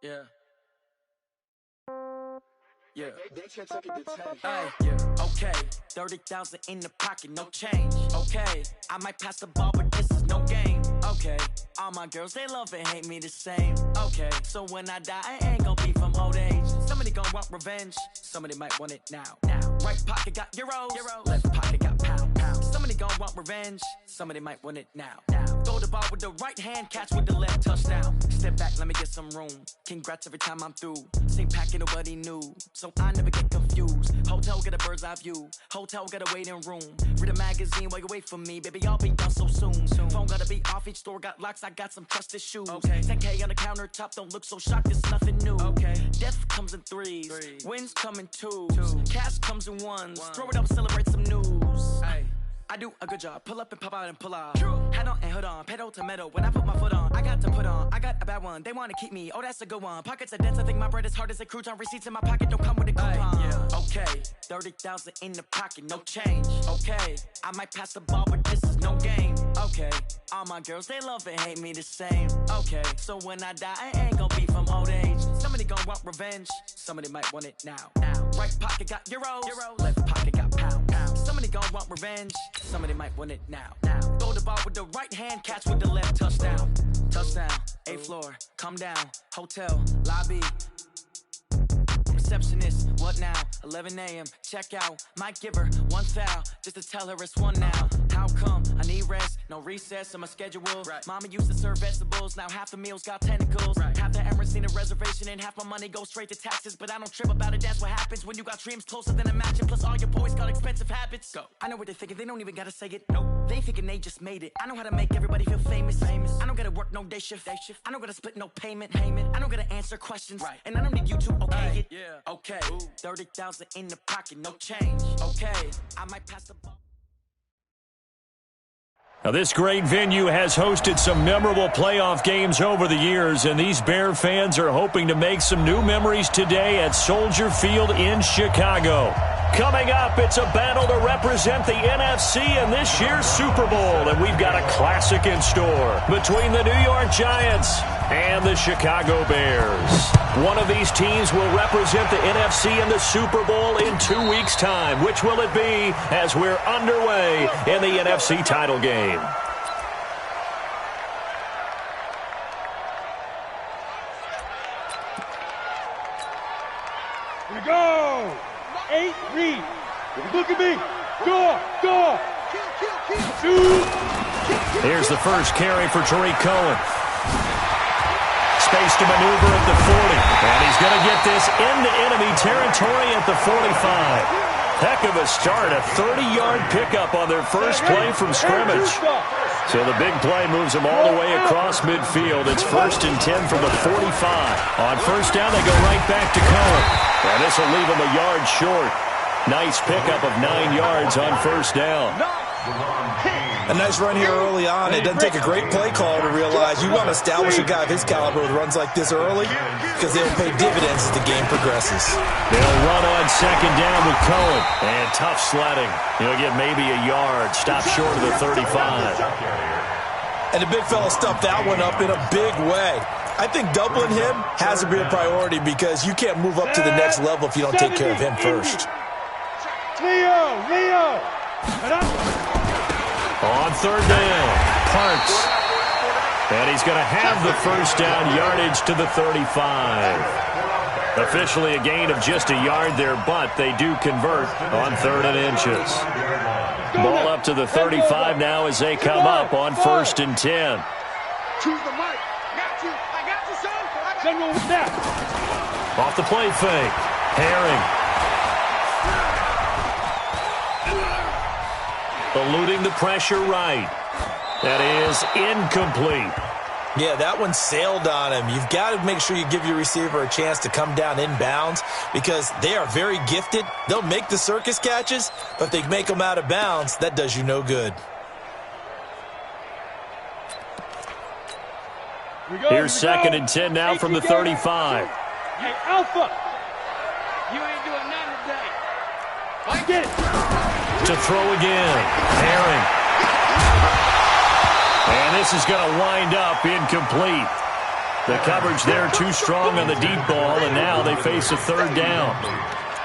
Yeah. Yeah. Hey, okay, 30,000 in the pocket, no change. Okay, I might pass the ball, but this is no game. Okay, all my girls, they love and hate me the same. Okay, so when I die, I ain't gonna be from old age. Somebody gon' want revenge, somebody might want it now. Right pocket got euros, left pocket got pound. Somebody gon' want revenge, somebody might want it now. Throw the ball with the right hand, catch with the left, touchdown. Step back, let me get some room. Congrats every time I'm through. Same packet, nobody knew, so I never get confused. Hotel get a bird's eye view. Hotel got a waiting room. Read a magazine while you wait for me, baby. I'll be done so soon. Phone gotta be off. Each store got locks. I got some trusted shoes. Okay. 10K on the countertop. Don't look so shocked. It's nothing new. Okay. Death comes in threes. Wins come in twos. Cash comes in ones. Throw it up, celebrate some news. Ay. I do a good job. Pull up and pop out and pull off. Hat on and hood on. Pedal to metal. When I put my foot on, I got to put on. I got a bad one. They want to keep me. Oh, that's a good one. Pockets are dense. I think my bread is hard as a crouton. Receipts in my pocket don't come with a coupon. Yeah. Okay. 30,000 in the pocket. No change. Okay. I might pass the ball, but this is no game. Okay. All my girls, they love and hate me the same. Okay. So when I die, I ain't gonna be from old age. Somebody gon' want revenge. Somebody might want it now. Right pocket got euros. Left pocket got pound. Somebody gon' want revenge. Somebody might want it now. Throw the ball with the right hand, catch with the left, touchdown. Touchdown, 8th floor, come down, hotel, lobby. Receptionist, what now? 11 a.m., check out. Might give her one foul, just to tell her it's one now. How come? I need rest, no recess in my schedule. Right. Mama used to serve vegetables, now half the meals got tentacles. Right. Half the errands need a reservation and half my money goes straight to taxes. But I don't trip about it, that's what happens when you got dreams closer than a match. And plus all your boys got expensive habits. Go. I know what they're thinking, they don't even gotta say it. Nope. They thinking they just made it. I know how to make everybody feel famous. I don't gotta work no day shift. I don't gotta split no payment. I don't gotta answer questions. Right. And I don't need you to okay it. Yeah. Okay, 30,000 in the pocket, no change. Okay, I might pass the ball. Now, this great venue has hosted some memorable playoff games over the years, and these Bear fans are hoping to make some new memories today at Soldier Field in Chicago. Coming up, it's a battle to represent the NFC in this year's Super Bowl, and we've got a classic in store between the New York Giants and the Chicago Bears. One of these teams will represent the NFC in the Super Bowl in 2 weeks' time. Which will it be as we're underway in the NFC title game? Here we go! 8 read. Look at me. Go. Here's the first carry for Tariq Cohen. Space to maneuver at the 40. And he's going to get this into enemy territory at the 45. Heck of a start. A 30-yard pickup on their first play from scrimmage. So the big play moves them all the way across midfield. It's 1st and 10 from the 45. On first down, they go right back to Cohen. And this will leave them a yard short. Nice pickup of 9 yards on first down. A nice run here early on. It doesn't take a great play call to realize you want to establish a guy of his caliber with runs like this early because they'll pay dividends as the game progresses. They'll run on second down with Cohen. And tough sledding. He'll get maybe a yard. Stop short of the 35. And the big fella stuffed that one up in a big way. I think doubling him has to be a priority because you can't move up to the next level if you don't take care of him first. Leo. On third down, Parks. And he's going to have the first down yardage to the 35. Officially a gain of just a yard there, but they do convert on 3rd and inches. Ball up to the 35 now as they come up on 1st and 10. Choose the mic. I got you, son. Off the play fake. Herring. Eluding the pressure right. That is incomplete. Yeah, that one sailed on him. You've got to make sure you give your receiver a chance to come down inbounds because they are very gifted. They'll make the circus catches, but if they make them out of bounds, that does you no good. Here's 2nd and 10 now from the 35. Hey, Alpha, you ain't doing nothing today. I get it. To throw again. Herring. And this is going to wind up incomplete. The coverage there too strong on the deep ball, and now they face a third down.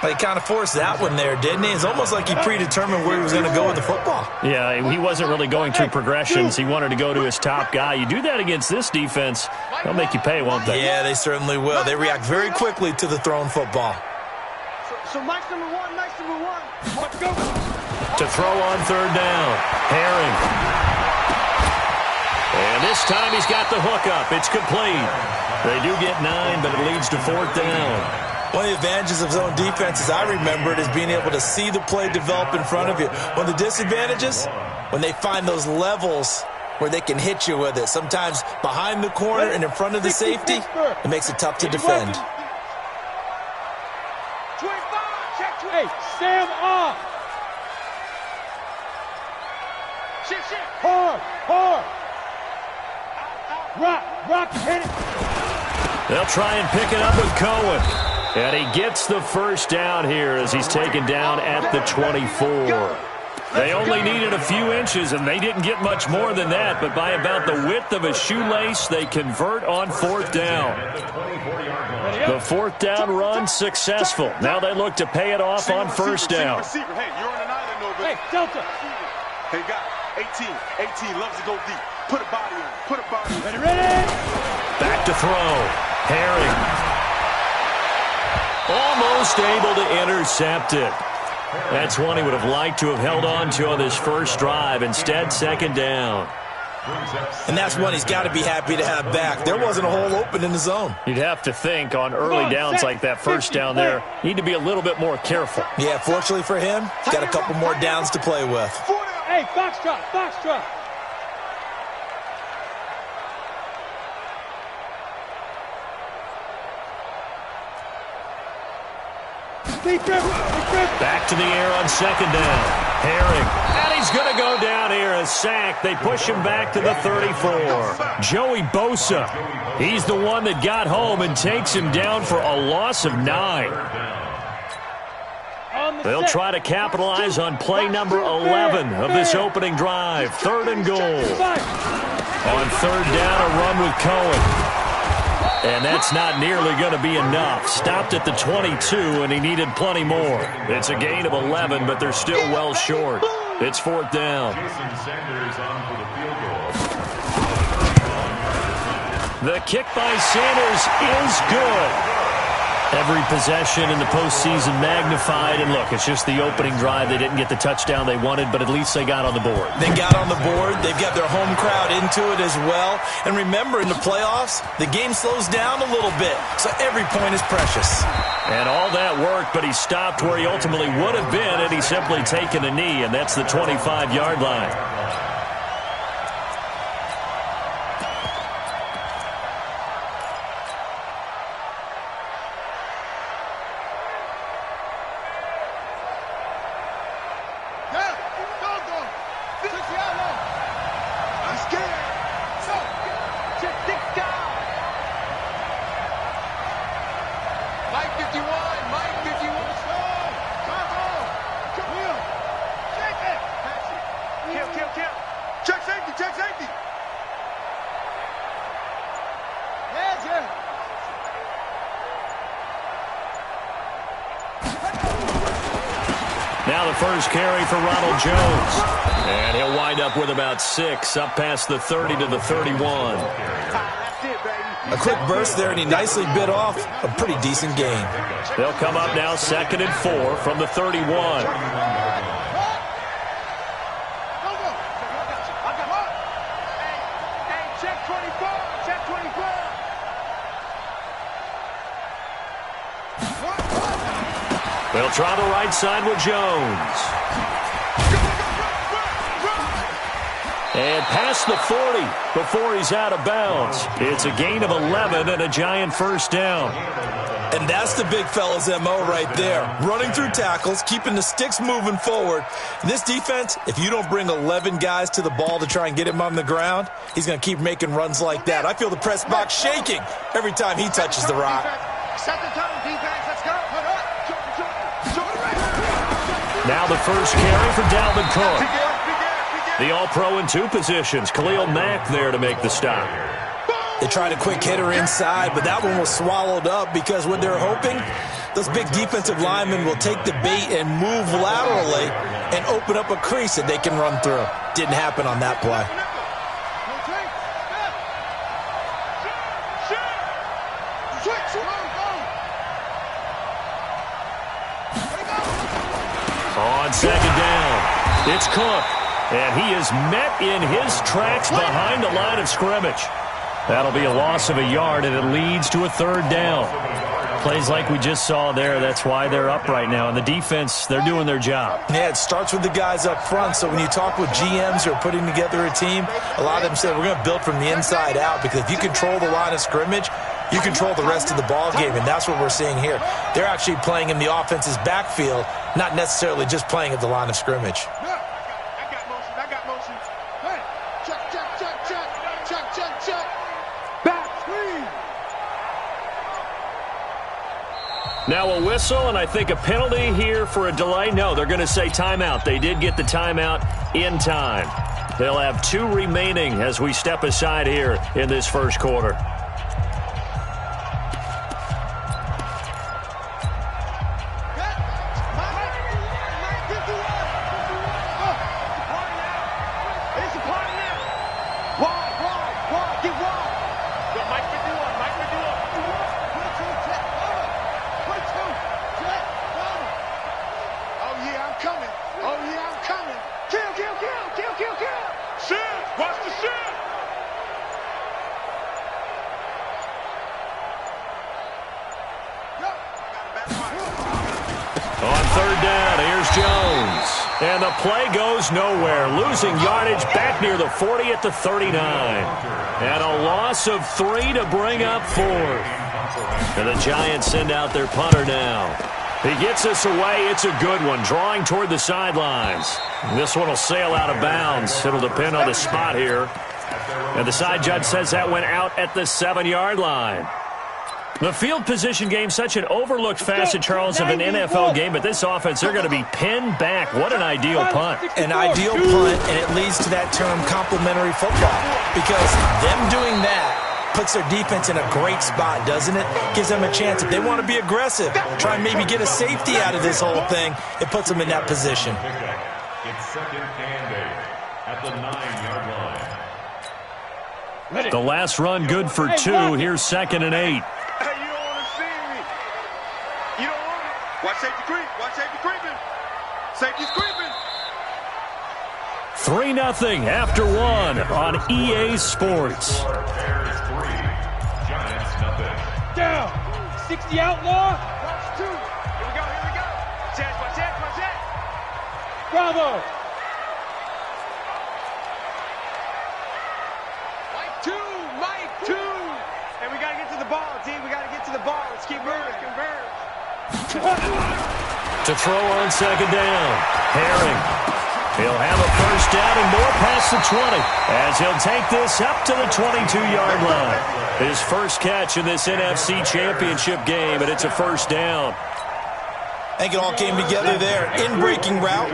He kind of forced that one there, didn't he? It's almost like he predetermined where he was going to go with the football. Yeah, he wasn't really going through progressions. He wanted to go to his top guy. You do that against this defense, they'll make you pay, won't they? Yeah, they certainly will. They react very quickly to the thrown football. So Mike's number one. Let's go. To throw on third down, Herring. And this time he's got the hookup. It's complete. They do get 9, but it leads to fourth down. One of the advantages of zone defense, as I remember it, is being able to see the play develop in front of you. One of the disadvantages, when they find those levels where they can hit you with it, sometimes behind the corner and in front of the safety, it makes it tough to defend. Hey, Sam off. Shit. Hard. Rock, hit it. They'll try and pick it up with Cohen. And he gets the first down here as he's taken down at the 24. They only needed a few inches, and they didn't get much more than that. But by about the width of a shoelace, they convert on fourth down. The fourth down run successful. Now they look to pay it off on first down. Hey, you're on an island over there. Hey, Delta. Hey, guy, 18 loves to go deep. Put a body on. Ready. Back to throw. Herring. Almost able to intercept it. That's one he would have liked to have held on to on this first drive. Instead, second down. And that's one he's got to be happy to have back. There wasn't a hole open in the zone. You'd have to think on early downs like that first down there, need to be a little bit more careful. Yeah, fortunately for him, got a couple more downs to play with. Hey, Foxtrot. Back to the air on second down. Herring. And he's going to go down here. A sack. They push him back to the 34. Joey Bosa. He's the one that got home and takes him down for a loss of 9. They'll try to capitalize on play number 11 of this opening drive. Third and goal. On third down, a run with Cohen. And that's not nearly going to be enough. Stopped at the 22, and he needed plenty more. It's a gain of 11, but they're still well short. It's fourth down. The kick by Sanders is good. Every possession in the postseason magnified. And look, it's just the opening drive. They didn't get the touchdown they wanted, but at least they got on the board. They got on the board. They've got their home crowd into it as well. And remember, in the playoffs, the game slows down a little bit, so every point is precious. And all that worked, but he stopped where he ultimately would have been had he simply taken a knee, and that's the 25-yard line. Now the first carry for Ronald Jones. And he'll wind up with about 6, up past the 30 to the 31. A quick burst there, and he nicely bit off a pretty decent gain. They'll come up now 2nd and 4 from the 31. They'll try the right side with Jones. And past the 40 before he's out of bounds. It's a gain of 11 and a giant first down. And that's the big fella's MO right there. Running through tackles, keeping the sticks moving forward. In this defense, if you don't bring 11 guys to the ball to try and get him on the ground, he's going to keep making runs like that. I feel the press box shaking every time he touches the rock. Set the tone, defense. Let's go. Now the first carry for Dalvin Cook. The All-Pro in 2 positions. Khalil Mack there to make the stop. They tried a quick hitter inside, but that one was swallowed up because what they're hoping, those big defensive linemen will take the bait and move laterally and open up a crease that they can run through. Didn't happen on that play. On second down, it's Cook, and he is met in his tracks behind the line of scrimmage. That'll be a loss of a yard, and it leads to a third down. Plays like we just saw there, that's why they're up right now. And the defense, they're doing their job. Yeah, it starts with the guys up front. So when you talk with GMs who are putting together a team, a lot of them say we're going to build from the inside out, because if you control the line of scrimmage, you control the rest of the ball game, and that's what we're seeing here. They're actually playing in the offense's backfield, not necessarily just playing at the line of scrimmage. I got motion. Hey, check. Back screen. Now a whistle, and I think a penalty here for a delay. No, they're going to say timeout. They did get the timeout in time. They'll have 2 remaining as we step aside here in this first quarter. On third down, here's Jones. And the play goes nowhere. Losing yardage back near the 40 at the 39. And a loss of 3 to bring up 4. And the Giants send out their punter now. He gets us away. It's a good one. Drawing toward the sidelines. This one will sail out of bounds. It'll depend on the spot here. And the side judge says that went out at the 7-yard line. The field position game, such an overlooked facet, Charles, of an NFL game, but this offense, they're going to be pinned back. What an ideal punt. An ideal punt, and it leads to that term complementary football, because them doing that puts their defense in a great spot, doesn't it? Gives them a chance. If they want to be aggressive, try and maybe get a safety out of this whole thing, it puts them in that position. It's second and 8 at the 9-yard line. The last run good for 2. Here's second and 8. Watch safety creep. Watch safety creeping. Safety's creeping. 3-0 after 1 on EA Sports. Bears 3, Giants nothing. Down. 60 outlaw. Watch 2. Here we go. Watch it. Bravo. Mike 2. And we got to get to the ball, team. We got to get to the ball. Let's keep moving. Converge. To throw on second down. Herring. He'll have a first down and more past the 20 as he'll take this up to the 22-yard line. His first catch in this NFC Championship game, and it's a first down. I think it all came together there. In-breaking route,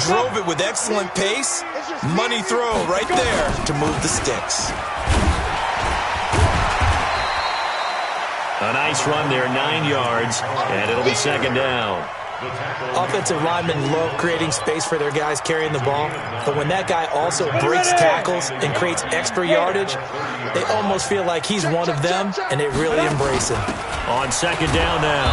drove it with excellent pace. Money throw right there to move the sticks. A nice run there, 9 yards, and it'll be second down. Offensive linemen love creating space for their guys carrying the ball, but when that guy also breaks tackles and creates extra yardage, they almost feel like he's one of them, and they really embrace him. On second down now,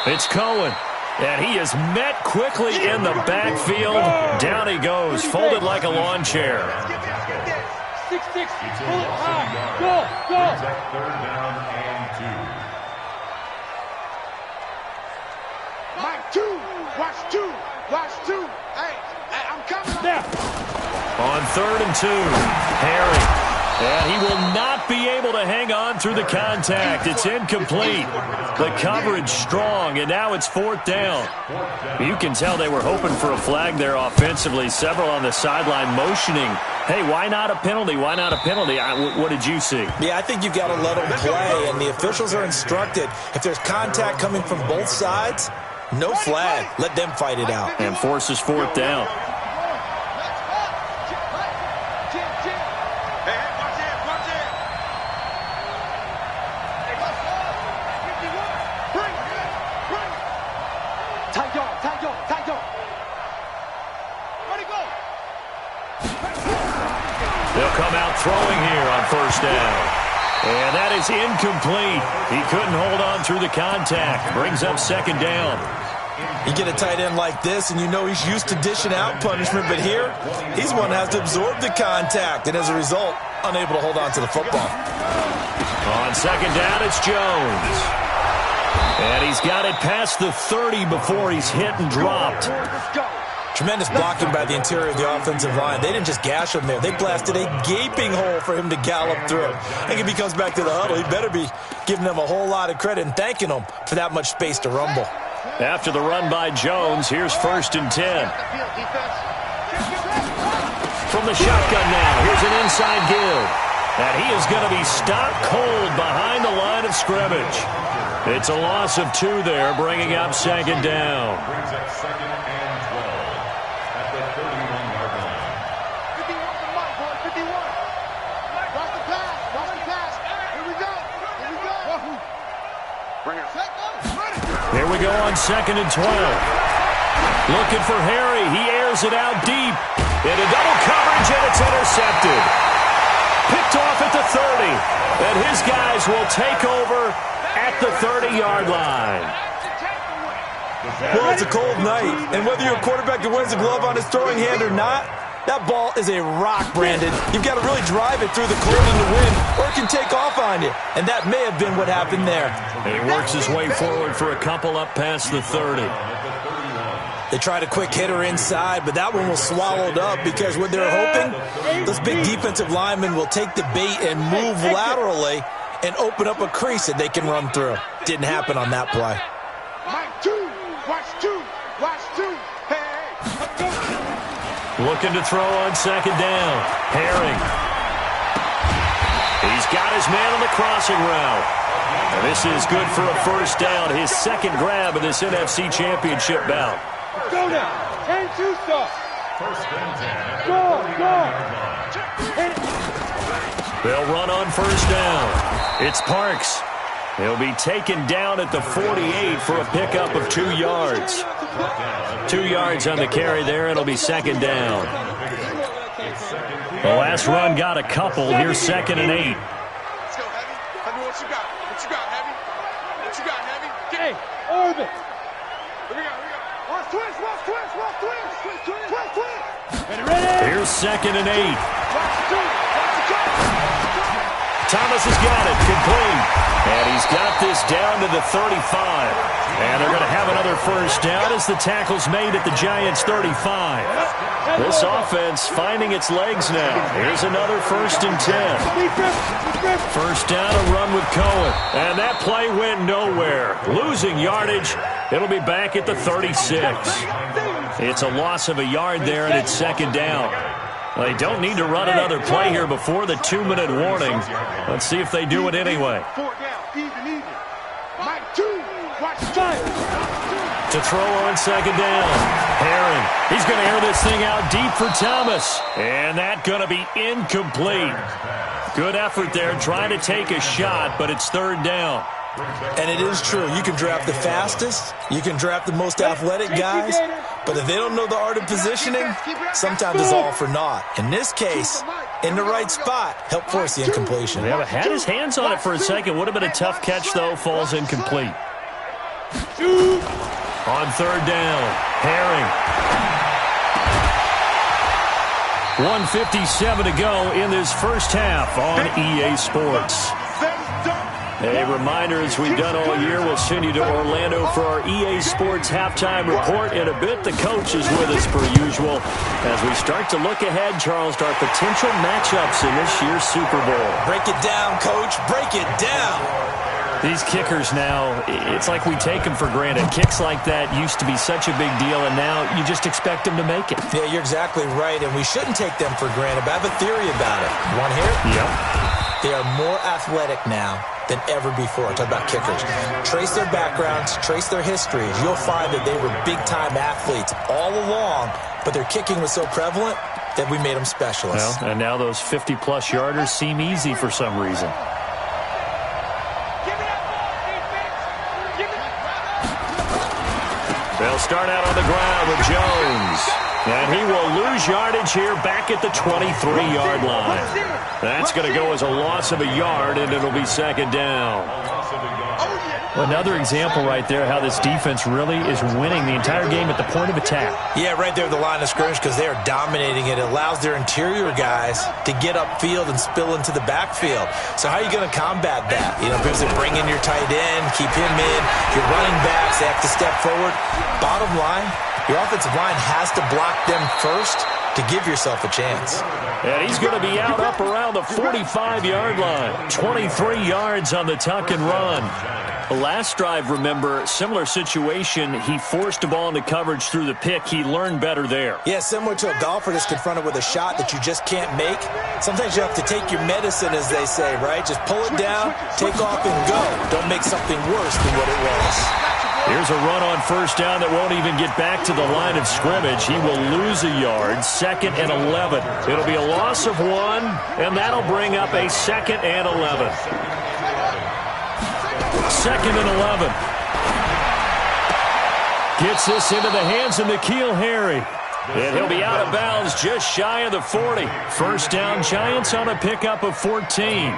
it's Cohen, and he is met quickly in the backfield. Down he goes, folded like a lawn chair. 6-6. Pull it high. Go. Third down and 2. Mike 2. Watch 2. Hey, I'm coming. Now. On third and 2, Herring. And he will not be able to hang on through the contact. It's incomplete. The coverage strong, and now it's fourth down. You can tell they were hoping for a flag there offensively. Several on the sideline motioning. Hey, why not a penalty? Why not a penalty? What did you see? Yeah, I think you've got to let them play, and the officials are instructed. If there's contact coming from both sides, no flag. Let them fight it out. And forces fourth down. throwing here on first down. And that is incomplete. He couldn't hold on through the contact. Brings up second down. You get a tight end like this, and you know he's used to dishing out punishment, but here, he's one that has to absorb the contact, and as a result, unable to hold on to the football. On second down, it's Jones. And he's got it past the 30 before he's hit and dropped. Tremendous blocking by the interior of the offensive line. They didn't just gash him there. They blasted a gaping hole for him to gallop through. I think if he comes back to the huddle, he better be giving them a whole lot of credit and thanking them for that much space to rumble. After the run by Jones, here's 1st and 10. From the shotgun now, here's an inside give. And he is going to be stopped cold behind the line of scrimmage. It's a loss of 2 there, bringing up second down. Brings up 2nd and 12 at the 31-yard line. 51. Watch the pass. Here we go. Bring it. Here we go on 2nd and 12. Looking for Harry. He airs it out deep. Into double coverage, and it's intercepted. Picked off at the 30. And his guys will take over at the 30-yard line. Well, it's a cold night, and whether you're a quarterback that wears a glove on his throwing hand or not, that ball is a rock, Brandon. You've got to really drive it through the cold and the wind, or it can take off on you. And that may have been what happened there. And he works his way forward for a couple up past the 30. They tried a quick hitter inside, but that one was swallowed up because what they were hoping, those big defensive linemen will take the bait and move laterally and open up a crease that they can run through. Didn't happen on that play. Watch two. Hey. Looking to throw on second down. Herring. He's got his man on the crossing route. And this is good for a first down. His second grab of this NFC Championship bout. Go now. 10-2 stop. 1st and 10. Go. They'll run on first down. It's Parks. He'll be taken down at the 48 for a pickup of 2 yards. 2 yards on the carry there. It'll be second down. The last run got a couple. Here's 2nd and 8. Let's go, Heavy. Heavy, what you got? Heavy? What you got, Heavy? Hey, Orbit. Here we go. Watch twist. Ready. Here's 2nd and 8. Watch the Thomas has got it, complete. And he's got this down to the 35. And they're going to have another first down as the tackle's made at the Giants' 35. This offense finding its legs now. Here's another 1st and 10. First down, a run with Cohen. And that play went nowhere. Losing yardage. It'll be back at the 36. It's a loss of a yard there, and it's second down. They don't need to run another play here before the 2-minute warning. Let's see if they do it anyway. 4 down, even. Mike 2, watch 5. To throw on second down. Herring. He's going to air this thing out deep for Thomas. And that's going to be incomplete. Good effort there trying to take a shot, but it's 3rd down. And it is true. You can draft the fastest. You can draft the most athletic guys. But if they don't know the art of positioning, sometimes it's all for naught. In this case, in the right spot, help force the incompletion. Yeah, but had his hands on it for a second. Would have been a tough catch, though. Falls incomplete. On 3rd down, Herring. 1:57 to go in this first half on EA Sports. A reminder, as we've done all year, we'll send you to Orlando for our EA Sports halftime report. In a bit, the coach is with us per usual as we start to look ahead, Charles, to our potential matchups in this year's Super Bowl. Break it down, Coach. Break it down. These kickers now, it's like we take them for granted. Kicks like that used to be such a big deal, and now you just expect them to make it. Yeah, you're exactly right, and we shouldn't take them for granted, but I have a theory about it. You want to hear it? Yep. They are more athletic now than ever before. Talk about kickers. Trace their backgrounds, trace their histories. You'll find that they were big-time athletes all along, but their kicking was so prevalent that we made them specialists. Well, and now those 50-plus yarders seem easy for some reason. They'll start out on the ground with Jones. And he will lose yardage here back at the 23-yard line. That's going to go as a loss of a yard, and it'll be second down. Another example right there how this defense really is winning the entire game at the point of attack. Yeah, right there at the line of scrimmage because they are dominating it. It allows their interior guys to get upfield and spill into the backfield. So how are you going to combat that? You know, because they bring in your tight end, keep him in, your running backs, they have to step forward. Bottom line, your offensive line has to block them first to give yourself a chance. And he's going to be out up around the 45-yard line. 23 yards on the tuck and run. The last drive, remember, similar situation. He forced the ball into coverage through the pick. He learned better there. Yeah, similar to a golfer that's confronted with a shot that you just can't make. Sometimes you have to take your medicine, as they say, right? Just pull it down, take off, and go. Don't make something worse than what it was. Here's a run on first down that won't even get back to the line of scrimmage. He will lose a yard, 2nd and 11. It'll be a loss of 1, and that'll bring up a 2nd and 11. 2nd and 11. Gets this into the hands of N'Keal Harry. And he'll be out of bounds just shy of the 40. First down, Giants on a pickup of 14.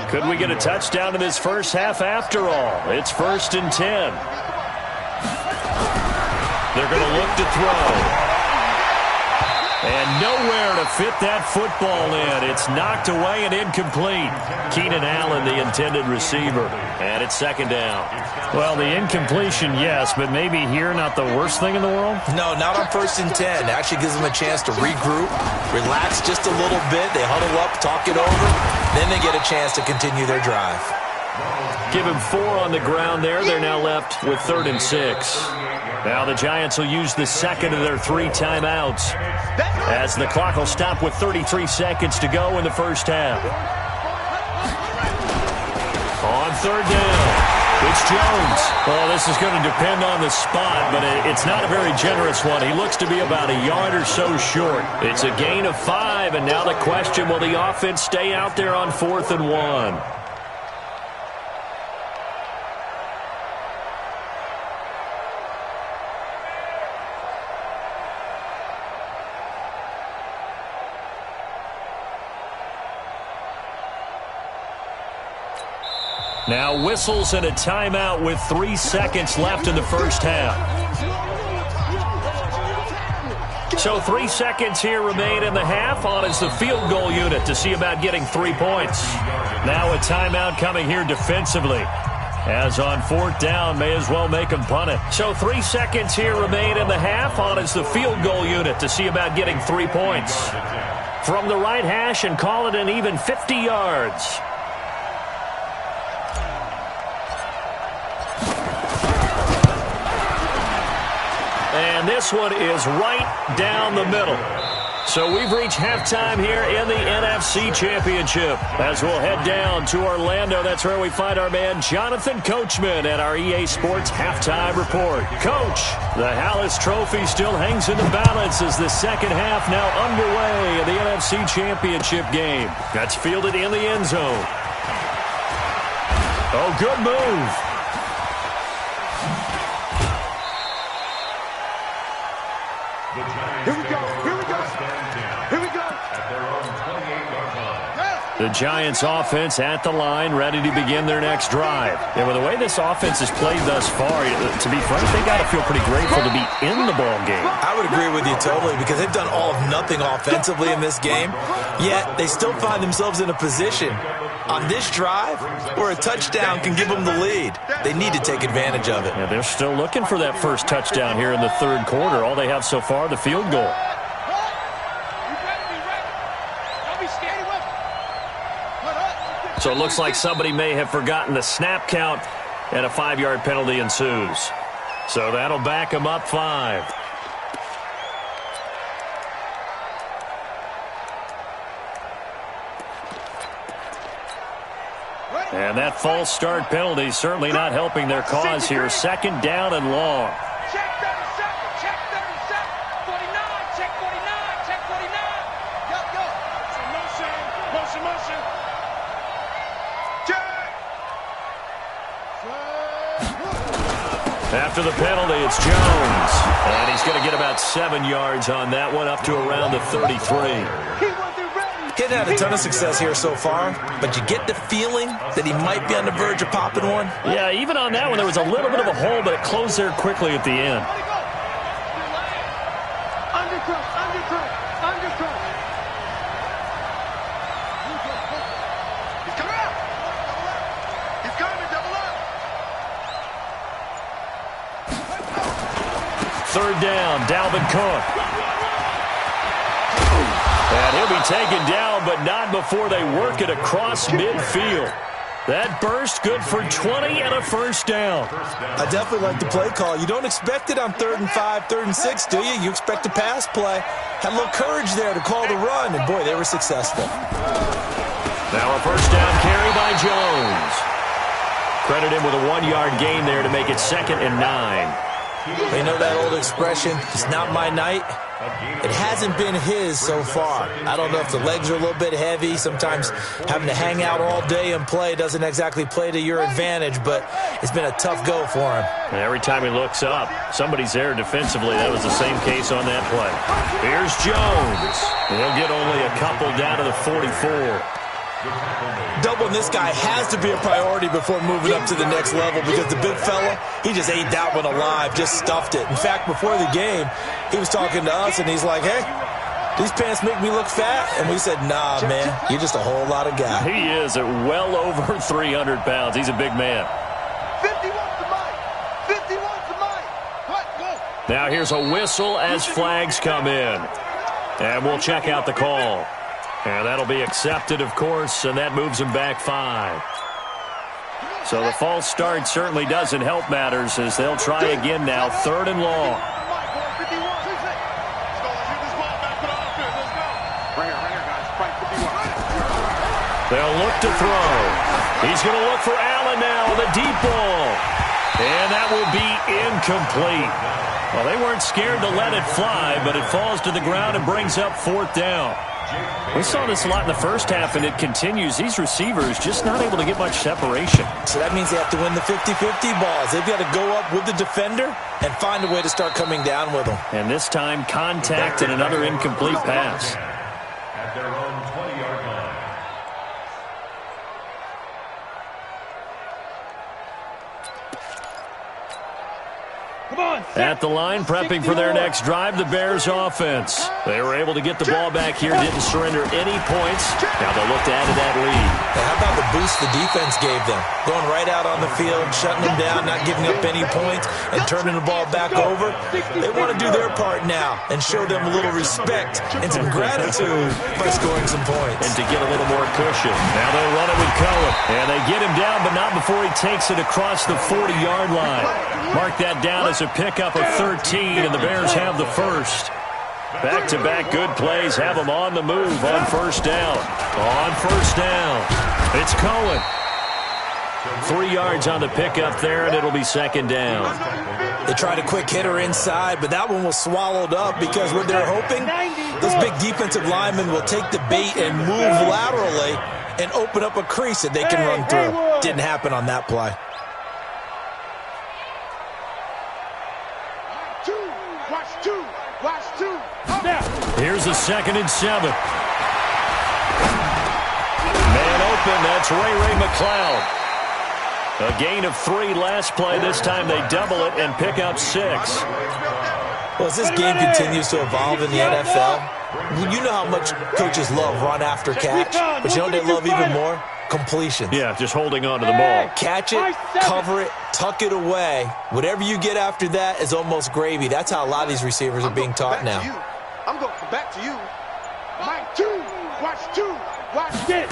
Could we get a touchdown in this first half after all? It's 1st and 10. They're going to look to throw. And nowhere to fit that football in. It's knocked away and incomplete. Keenan Allen, the intended receiver. And it's 2nd down. Well, the incompletion, yes, but maybe here not the worst thing in the world? No, not on 1st and 10. It actually gives them a chance to regroup, relax just a little bit. They huddle up, talk it over. Then they get a chance to continue their drive. Give him 4 on the ground there. They're now left with 3rd and 6. Now the Giants will use the 2nd of their 3 timeouts as the clock will stop with 33 seconds to go in the first half. On 3rd down, it's Jones. Well, this is going to depend on the spot, but it's not a very generous one. He looks to be about a yard or so short. It's a gain of 5, and now the question, will the offense stay out there on 4th and 1? Now whistles and a timeout with 3 seconds left in the first half. So 3 seconds here remain in the half. On is the field goal unit to see about getting 3 points. Now a timeout coming here defensively. As on 4th down, may as well make them punt it. So 3 seconds here remain in the half. On is the field goal unit to see about getting 3 points. From the right hash and call it an even 50 yards. And this one is right down the middle. So we've reached halftime here in the NFC Championship. As we'll head down to Orlando, that's where we find our man Jonathan Coachman at our EA Sports Halftime Report. Coach, the Hallis Trophy still hangs in the balance as the second half now underway in the NFC Championship game. That's fielded in the end zone. Oh, good move. Here we go. Here we go. Here we go. At their own 28-yard line. The Giants offense at the line, ready to begin their next drive. Yeah, well, the way this offense has played thus far, to be frank, they got to feel pretty grateful to be in the ball game. I would agree with you totally because they've done all of nothing offensively in this game, yet they still find themselves in a position on this drive where a touchdown can give them the lead. They need to take advantage of it. Yeah, they're still looking for that first touchdown here in the third quarter. All they have so far, the field goal. So it looks like somebody may have forgotten the snap count, and a 5-yard penalty ensues. So that'll back them up 5. And that false start penalty certainly not helping their cause here. Second down and long. Check 37. Check 37. 49. Check 49. Check 49. Go, go. Motion. Motion, motion. Check. After the penalty, it's Jones. And he's going to get about 7 yards on that one, up to around the 33. He's had a ton of success here so far, but you get the feeling that he might be on the verge of popping one. Yeah, even on that one, there was a little bit of a hole, but it closed there quickly at the end. Third down, Dalvin Cook. And he'll be taken down, but not before they work it across midfield. That burst good for 20 and a first down. I definitely like the play call. You don't expect it on 3rd and 5, 3rd and 6, do you? You expect a pass play. Had a little courage there to call the run, and boy, they were successful. Now a first down carry by Jones. Credit him with a 1-yard gain there to make it 2nd and 9. You know that old expression, it's not my night? It hasn't been his so far. I don't know if the legs are a little bit heavy. Sometimes having to hang out all day and play doesn't exactly play to your advantage, but it's been a tough go for him. And every time he looks up, somebody's there defensively. That was the same case on that play. Here's Jones. He'll get only a couple down to the 44. Doubling this guy has to be a priority before moving up to the next level because the big fella, he just ate that one alive, just stuffed it. In fact, before the game, he was talking to us, and he's like, hey, these pants make me look fat. And we said, nah, man, you're just a whole lot of guy. He is at well over 300 pounds. He's a big man. 51's the mic. 51's the mic. What? Go. Now here's a whistle as flags come in. And we'll check out the call. And that'll be accepted, of course, and that moves them back 5. So the false start certainly doesn't help matters as they'll try again now, 3rd and long. They'll look to throw. He's going to look for Allen now, the deep ball. And that will be incomplete. Well, they weren't scared to let it fly, but it falls to the ground and brings up 4th down. We saw this a lot in the first half, and it continues. These receivers just not able to get much separation. So that means they have to win the 50-50 balls. They've got to go up with the defender and find a way to start coming down with them. And this time, contact and another incomplete pass. At their own 20-yard line. At the line, prepping for their next drive, the Bears offense. They were able to get the ball back here, didn't surrender any points. Now they'll look to add to that lead. Now, how about the boost the defense gave them? Going right out on the field, shutting them down, not giving up any points, and turning the ball back over. They want to do their part now and show them a little respect and some gratitude by scoring some points. And to get a little more cushion. Now they'll run it with Cohen. And they get him down, but not before he takes it across the 40-yard line. Mark that down as a pickup of 13, and the Bears have the first. Back-to-back good plays have them on the move on first down. On first down, it's Cohen. 3 yards on the pickup there, and it'll be 2nd down. They tried a quick hitter inside, but that one was swallowed up because what they're hoping, those big defensive linemen will take the bait and move laterally and open up a crease that they can run through. Didn't happen on that play. Here's a 2nd and 7. Man open, that's Ray McLeod. A gain of 3 last play. This time they double it and pick up 6. Well, as this game continues to evolve in the NFL, you know how much coaches love run after catch, but you know what they love even more? Completions. Yeah, just holding on to the ball. Catch it, cover it, tuck it away. Whatever you get after that is almost gravy. That's how a lot of these receivers are being taught now. I'm going to come back to you. Mike 2, watch 2, watch this.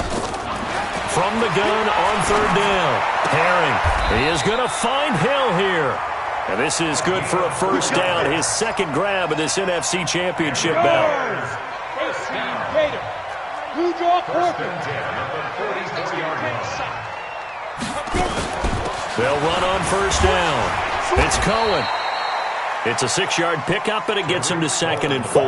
From the gun on 3rd down. Herring, he is going to find Hill here. And this is good for a first down. His 2nd grab of this NFC Championship bout. Blue draw corporate. They'll run on first down. It's Cohen. It's a 6-yard pickup, and it gets him to 2nd and 4.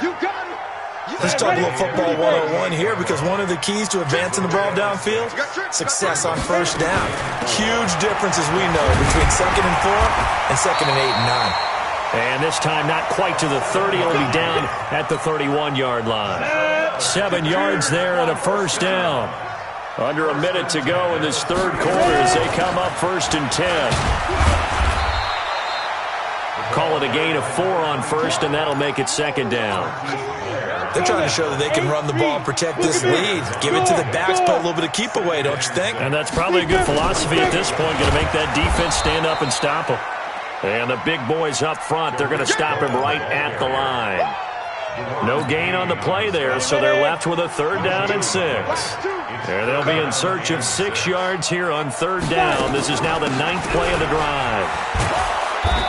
You got it. Let's talk a little football 101 here, because one of the keys to advancing the ball downfield, success on first down. Huge difference, as we know, between 2nd and 4 and 2nd and 8 and 9. And this time not quite to the 30. It'll be down at the 31-yard line. 7 yards there and a first down. Under a minute to go in this third quarter as they come up 1st and 10. Call it a gain of 4 on first, and that'll make it 2nd down. They're trying to show that they can run the ball and protect this lead. Give it to the backs, put a little bit of keep away, don't you think? And that's probably a good philosophy at this point, going to make that defense stand up and stop them. And the big boys up front, they're going to stop him right at the line. No gain on the play there, so they're left with a 3rd down and 6. And they'll be in search of 6 yards here on 3rd down. This is now the 9th play of the drive.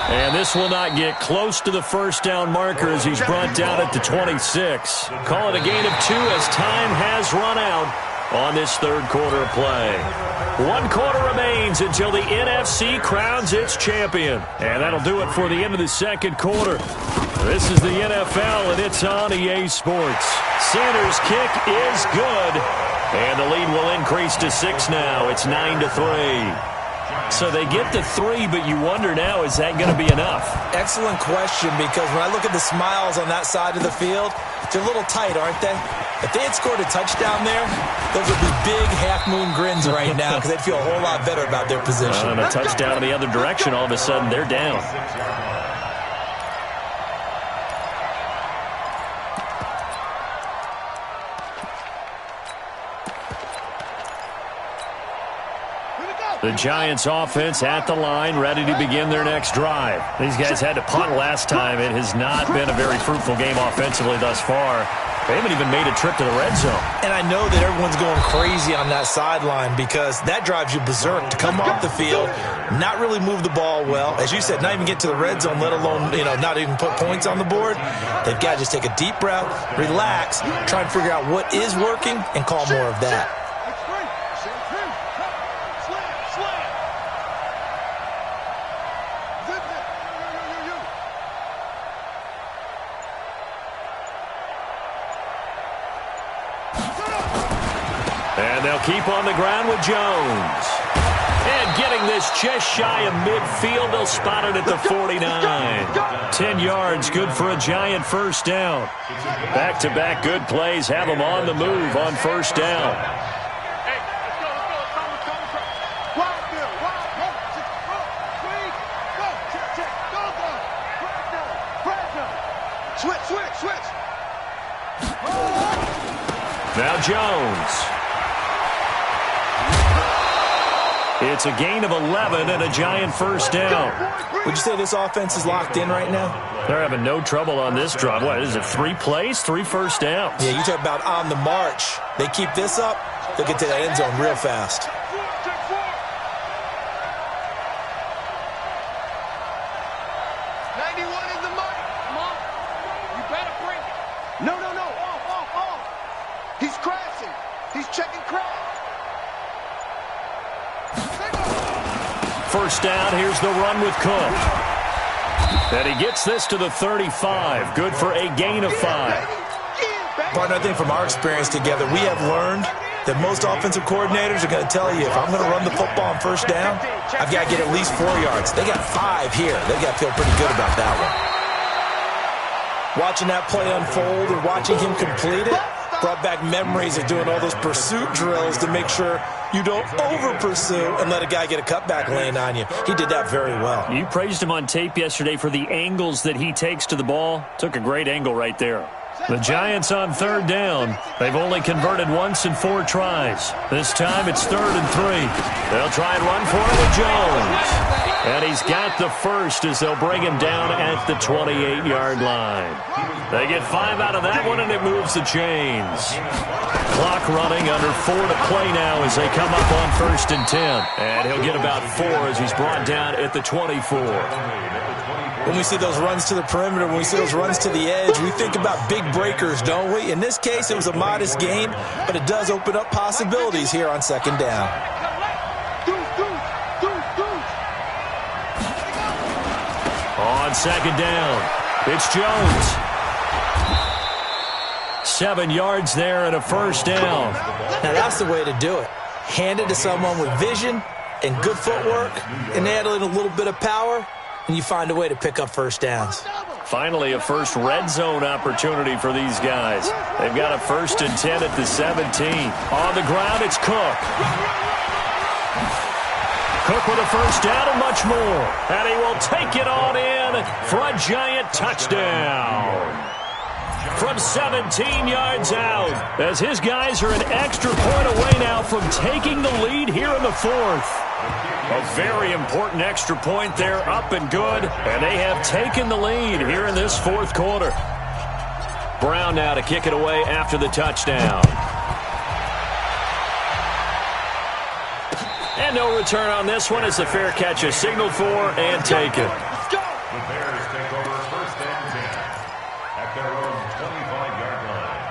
And this will not get close to the first down marker as he's brought down at the 26. Call it a gain of 2 as time has run out on this third quarter play. 1 quarter remains until the NFC crowns its champion. And that'll do it for the end of the second quarter. This is the NFL, and it's on EA Sports. Sanders' kick is good. And the lead will increase to 6 now. It's 9-3. So they get to 3, but you wonder now, is that going to be enough? Excellent question, because when I look at the smiles on that side of the field, they're a little tight, aren't they? If they had scored a touchdown there, those would be big half-moon grins right now, because they'd feel a whole lot better about their position. And a touchdown in the other direction, all of a sudden, they're down. The Giants offense at the line, ready to begin their next drive. These guys had to punt last time. It has not been a very fruitful game offensively thus far. They haven't even made a trip to the red zone. And I know that everyone's going crazy on that sideline, because that drives you berserk to come off the field, not really move the ball well. As you said, not even get to the red zone, let alone, not even put points on the board. They've got to just take a deep breath, relax, try and figure out what is working, and call more of that. And they'll keep on the ground with Jones. And getting this just shy of midfield, they'll spot it at the 49. 10 yards, good for a Giant first down. Back-to-back good plays have them on the move on first down. Switch. Now Jones. It's a gain of 11 and a Giant first down. Would you say this offense is locked in right now? They're having no trouble on this drive. What is it, 3 plays, 3 first downs? Yeah, you talk about on the march. They keep this up, they'll get to that end zone real fast. He's crashing. He's checking crash. First down, here's the run with Cook. And he gets this to the 35. Good for a gain of 5. Partner, I think from our experience together, we have learned that most offensive coordinators are going to tell you, if I'm going to run the football on first down, I've got to get at least 4 yards. They got 5 here. They've got to feel pretty good about that one. Watching that play unfold and watching him complete it brought back memories of doing all those pursuit drills to make sure you don't over-pursue and let a guy get a cutback lane on you. He did that very well. You praised him on tape yesterday for the angles that he takes to the ball. Took a great angle right there. The Giants on third down. They've only converted once in 4 tries. This time it's 3rd and 3. They'll try and run for it with Jones. And he's got the first as they'll bring him down at the 28-yard line. They get 5 out of that one, and it moves the chains. Clock running, under 4 to play now as they come up on 1st and 10. And he'll get about 4 as he's brought down at the 24. When we see those runs to the perimeter, when we see those runs to the edge, we think about big breakers, don't we? In this case, it was a modest gain, but it does open up possibilities here on 2nd down. On 2nd down, it's Jones. 7 yards there and a first down. Now that's the way to do it. Hand it to someone with vision and good footwork, and add in a little bit of power, and you find a way to pick up first downs. Finally, a first red zone opportunity for these guys. They've got a 1st and 10 at the 17. On the ground, it's Cook. Cook with a first down and much more. And he will take it on in for a giant touchdown. From 17 yards out, as his guys are an extra point away now from taking the lead here in the 4th. A very important extra point there, up and good, and they have taken the lead here in this 4th quarter. Brown now to kick it away after the touchdown. And no return on this one as the fair catch is signaled for and taken. The Bears take over 1st and 10 at their own 25-yard line.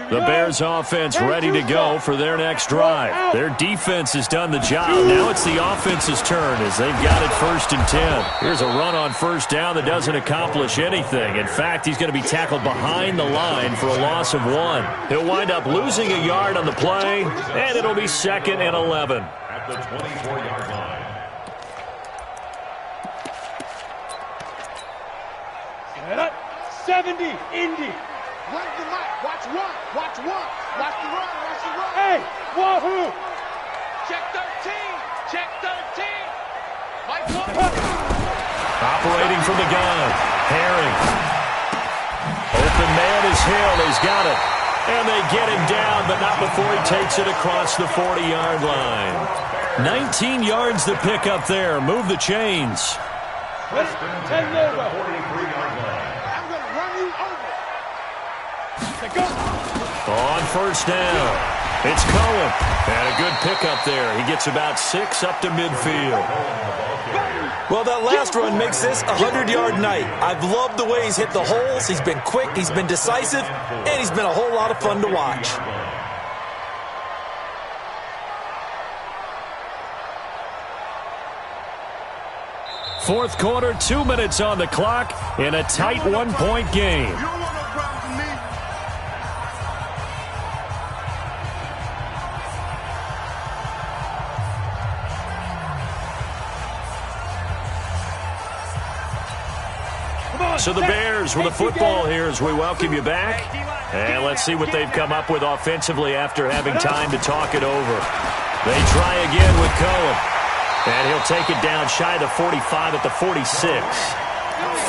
The Bears offense ready to go for their next drive. Their defense has done the job. Now it's the offense's turn as they've got it 1st and 10. Here's a run on first down that doesn't accomplish anything. In fact, he's going to be tackled behind the line for a loss of 1. He'll wind up losing a yard on the play, and it'll be 2nd and 11. At the 24-yard line. Set up. 70, Indy. Run the mic. Watch one. Watch one. Watch the run. Watch the run. Hey, wahoo! Check 13. Check 13. Mike, Operating from the gun. Herring. Open man is Hill. He's got it. And they get him down, but not before he takes it across the 40-yard line. 19 yards to pick up there. Move the chains. Let's turn over. 43-yard line. I'm going to run you over. On first down, it's Cohen. And a good pickup there. He gets about 6 up to midfield. Well, that last run makes this a 100-yard night. I've loved the way he's hit the holes. He's been quick, he's been decisive, and he's been a whole lot of fun to watch. Fourth quarter, 2 minutes on the clock in a tight 1-point game. So the Bears with the football here as we welcome you back. And let's see what they've come up with offensively after having time to talk it over. They try again with Cohen. And he'll take it down shy of the 45 at the 46.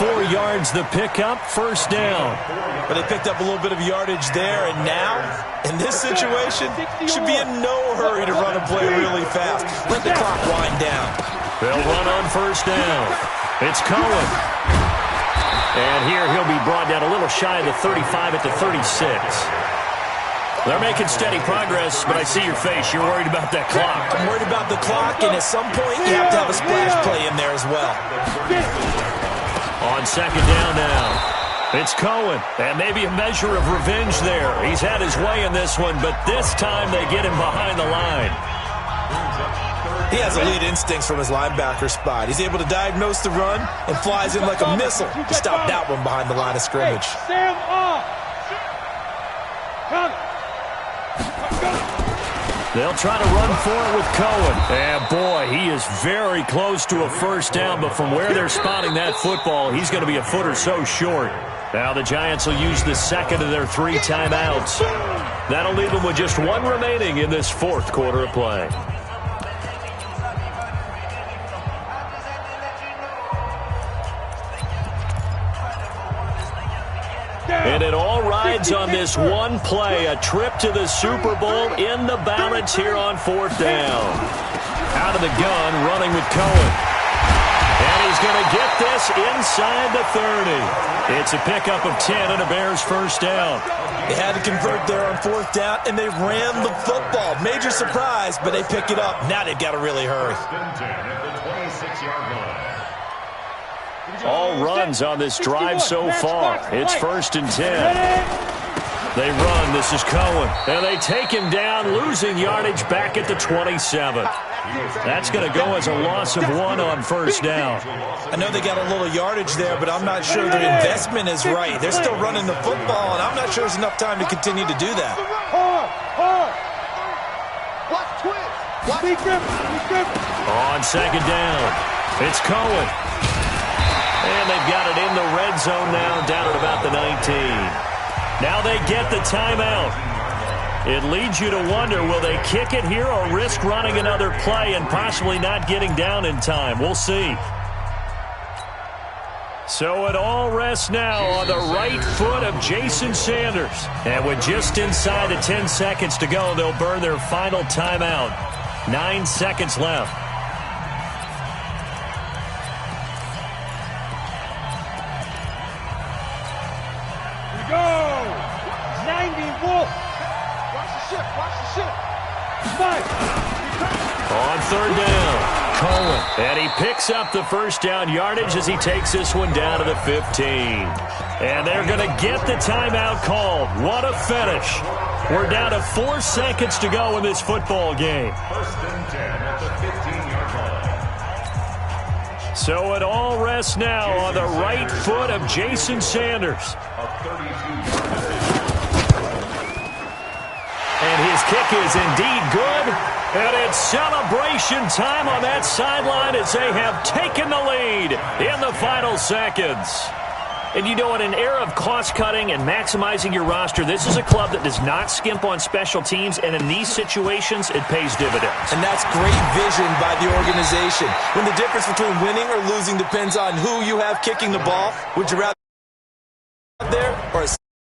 4 yards the pickup, first down. But they picked up a little bit of yardage there, and now, in this situation, should be in no hurry to run a play really fast. Let the clock wind down. They'll run on first down. It's Cohen. And here he'll be brought down a little shy of the 35 at the 36. They're making steady progress, but I see your face. You're worried about that clock. I'm worried about the clock, and at some point, you have to have a splash play in there as well. On second down now, it's Cohen, and maybe a measure of revenge there. He's had his way in this one, but this time they get him behind the line. He has elite instincts from his linebacker spot. He's able to diagnose the run and flies in like a missile to stop that one behind the line of scrimmage. Sam off. Come. They'll try to run for it with Cohen. And, boy, he is very close to a first down, but from where they're spotting that football, he's going to be a foot or so short. Now the Giants will use the second of their 3 timeouts. That'll leave them with just 1 remaining in this fourth quarter of play. And it all rides on this one play, a trip to the Super Bowl in the balance here on fourth down. Out of the gun, running with Cohen. And he's going to get this inside the 30. It's a pickup of 10 and a Bears first down. They had to convert there on fourth down, and they ran the football. Major surprise, but they pick it up. Now they've got to really hurry. First and 10 at the 26-yard line. All runs on this drive so far. It's 1st and 10. They run. This is Cohen. And they take him down, losing yardage back at the 27. That's going to go as a loss of 1 on 1st down. I know they got a little yardage there, but I'm not sure their investment is right. They're still running the football, and I'm not sure there's enough time to continue to do that. On 2nd down, it's Cohen. And they've got it in the red zone now, down at about the 19. Now they get the timeout. It leads you to wonder, will they kick it here or risk running another play and possibly not getting down in time? We'll see. So it all rests now on the right foot of Jason Sanders. And with just inside of 10 seconds to go, they'll burn their final timeout. 9 seconds left. On 3rd down, Cohen. And he picks up the 1st down yardage as he takes this one down to the 15. And they're going to get the timeout called. What a finish. We're down to 4 seconds to go in this football game. 1st and 10 at the 15-yard line. So it all rests now on the right foot of Jason Sanders. A 32-yard. And his kick is indeed good. And it's celebration time on that sideline as they have taken the lead in the final seconds. And you know, in an era of cost-cutting and maximizing your roster, this is a club that does not skimp on special teams, and in these situations, it pays dividends. And that's great vision by the organization. When the difference between winning or losing depends on who you have kicking the ball, would you rather there or a